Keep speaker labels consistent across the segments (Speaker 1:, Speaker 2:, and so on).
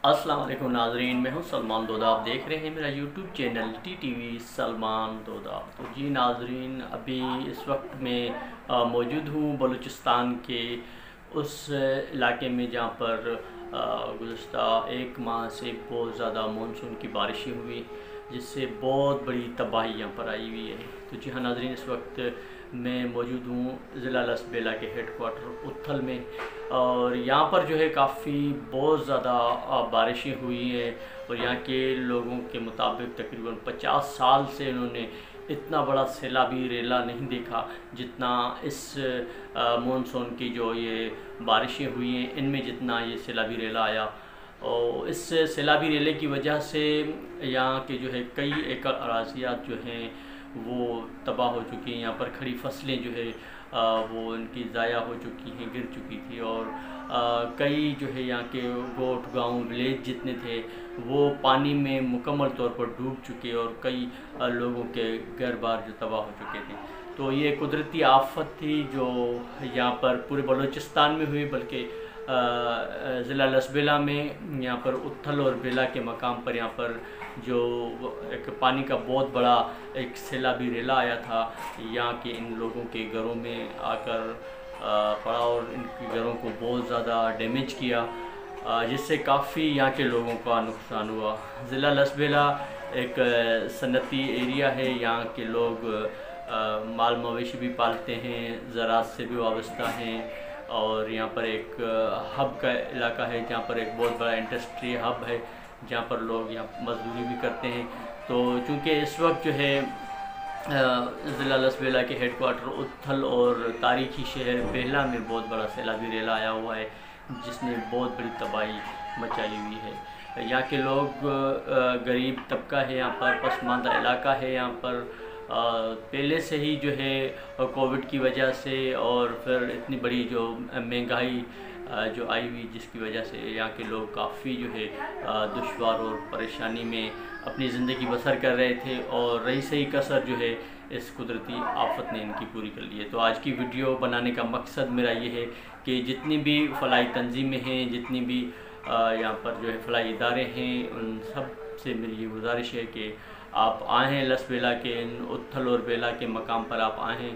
Speaker 1: السلام علیکم ناظرین، میں ہوں سلمان دودہ۔ آپ دیکھ رہے ہیں میرا YouTube channel T T V Salman دودہ۔ تو جی ناظرین، ابھی اس وقت میں موجود ہوں بلوچستان کے اس علاقے میں جہاں پر گزشتہ ایک ماہ سے بہت زیادہ مانسون کی بارشیں ہوئی، جس سے بہت بڑی تباہی یہاں پر آئی ہوئی ہے۔ تو جی ہاں ناظرین، اس وقت میں موجود ہوں ضلع لسبیلا کے ہیڈ کوارٹر اتھل میں، اور یہاں پر جو ہے کافی بہت زیادہ بارشیں ہوئی ہیں، اور یہاں کے لوگوں کے مطابق تقریباً 50 سال سے انہوں نے اتنا بڑا سیلابی ریلا نہیں دیکھا جتنا اس مونسون کی جو یہ بارشیں ہوئی ہیں ان میں جتنا یہ سیلابی ریلا آیا۔ اور اس سیلابی ریلے کی وجہ سے یہاں کے جو ہے کئی ایکڑ اراضیات جو ہیں وہ تباہ ہو چکی ہیں۔ یہاں پر کھڑی فصلیں جو ہے وہ ان کی ضائع ہو چکی ہیں، گر چکی تھی، اور کئی جو ہے یہاں کے گوٹھ گاؤں ولیج جتنے تھے وہ پانی میں مکمل طور پر ڈوب چکے، اور کئی لوگوں کے گھر بار جو تباہ ہو چکے تھے۔ تو یہ قدرتی آفت تھی جو یہاں پر پورے بلوچستان میں ہوئی، بلکہ ضلع لسبیلا میں یہاں پر اتھل اور بیلا کے مقام پر یہاں پر جو ایک پانی کا بہت بڑا ایک سیلابی ریلا آیا تھا، یہاں کے ان لوگوں کے گھروں میں آ کر پڑا اور ان کے گھروں کو بہت زیادہ ڈیمیج کیا، جس سے کافی یہاں کے لوگوں کا نقصان ہوا۔ ضلع لسبیلا ایک صنعتی ایریا ہے، یہاں کے لوگ مال مویشی بھی پالتے ہیں، زراعت سے بھی وابستہ ہیں، اور یہاں پر ایک ہب کا علاقہ ہے جہاں پر ایک بہت بڑا انڈسٹری ہب ہے جہاں پر لوگ یہاں مزدوری بھی کرتے ہیں۔ تو چونکہ اس وقت جو ہے ضلع لسبیلا کے ہیڈ کوارٹر اتھل اور تاریخی شہر بیلا میں بہت بڑا سیلابی ریلا آیا ہوا ہے، جس نے بہت بڑی تباہی مچائی ہوئی ہے۔ یہاں کے لوگ غریب طبقہ ہے، یہاں پر پسماندہ علاقہ ہے، یہاں پر پہلے سے ہی جو ہے کووڈ کی وجہ سے اور پھر اتنی بڑی جو مہنگائی جو آئی ہوئی، جس کی وجہ سے یہاں کے لوگ کافی جو ہے دشوار اور پریشانی میں اپنی زندگی بسر کر رہے تھے، اور رہی سہی کسر جو ہے اس قدرتی آفت نے ان کی پوری کر لی ہے۔ تو آج کی ویڈیو بنانے کا مقصد میرا یہ ہے کہ جتنی بھی فلاحی تنظیمیں ہیں، جتنی بھی یہاں پر جو ہے فلاحی ادارے ہیں، ان سب سے میری یہ گزارش ہے کہ آپ آئیں لسبیلا کے اتھل اور بیلا کے مقام پر آپ آئیں،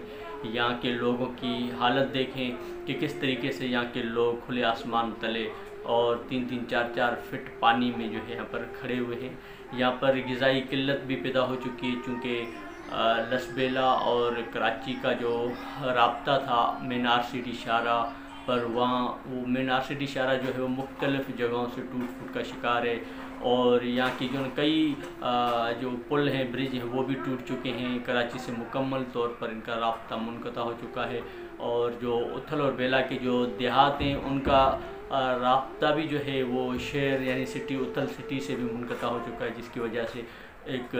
Speaker 1: یہاں کے لوگوں کی حالت دیکھیں کہ کس طریقے سے یہاں کے لوگ کھلے آسمان تلے اور 3-3 4-4 فٹ پانی میں جو ہے یہاں پر کھڑے ہوئے ہیں۔ یہاں پر غذائی قلت بھی پیدا ہو چکی ہے، چونکہ لسبیلا اور کراچی کا جو رابطہ تھا مینار سٹی شاہراہ پر، وہاں وہ مینار سٹی شاہراہ جو ہے وہ مختلف جگہوں سے ٹوٹ پھوٹ کا شکار ہے، اور یہاں کی جو کئی جو پل ہیں، برج ہیں، وہ بھی ٹوٹ چکے ہیں۔ کراچی سے مکمل طور پر ان کا رابطہ منقطع ہو چکا ہے، اور جو اتھل اور بیلا کے جو دیہات ہیں ان کا رابطہ بھی جو ہے وہ شہر یعنی سٹی اتھل سٹی سے بھی منقطع ہو چکا ہے، جس کی وجہ سے ایک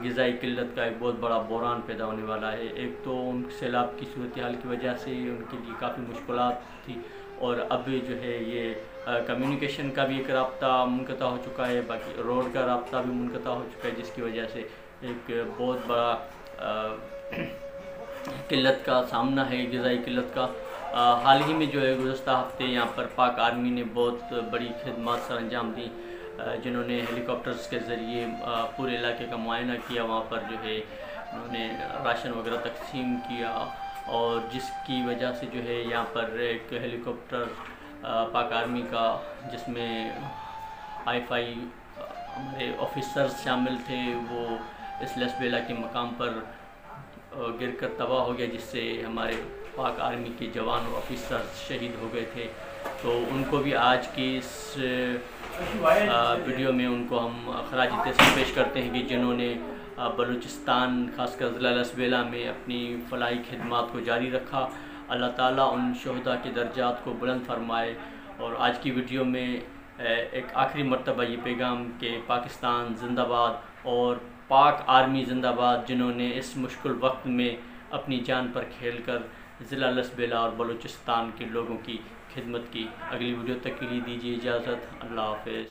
Speaker 1: غذائی قلت کا ایک بہت بڑا بحران پیدا ہونے والا ہے۔ ایک تو ان سیلاب کی صورتحال کی وجہ سے ان کے لیے کافی مشکلات تھی، اور اب جو ہے یہ کمیونیکیشن کا بھی ایک رابطہ منقطع ہو چکا ہے، باقی روڈ کا رابطہ بھی منقطع ہو چکا ہے، جس کی وجہ سے ایک بہت بڑا قلت کا سامنا ہے، غذائی قلت کا۔ حال ہی میں جو ہے گزشتہ ہفتے یہاں پر پاک آرمی نے بہت بڑی خدمات سر انجام دی، جنہوں نے ہیلی کاپٹرز کے ذریعے پورے علاقے کا معائنہ کیا، وہاں پر جو ہے انہوں نے راشن وغیرہ تقسیم کیا، اور جس کی وجہ سے جو ہے یہاں پر ایک ہیلی کاپٹر پاک آرمی کا، جس میں آئی ہمارے آفیسرز شامل تھے، وہ اس لسبیلا کے مقام پر گر کر تباہ ہو گیا، جس سے ہمارے پاک آرمی کے جوان اور آفیسرز شہید ہو گئے تھے۔ تو ان کو بھی آج کی اس ویڈیو میں ان کو ہم خراج تحسین پیش کرتے ہیں کہ جنہوں نے بلوچستان خاص کر ضلع لسبیلا میں اپنی فلاحی خدمات کو جاری رکھا۔ اللہ تعالیٰ ان شہداء کے درجات کو بلند فرمائے۔ اور آج کی ویڈیو میں ایک آخری مرتبہ یہ پیغام کہ پاکستان زندہ باد اور پاک آرمی زندہ باد، جنہوں نے اس مشکل وقت میں اپنی جان پر کھیل کر ضلع لسبیلا اور بلوچستان کے لوگوں کی خدمت کی۔ اگلی ویڈیو تک کے لیے دیجیے اجازت۔ اللہ حافظ۔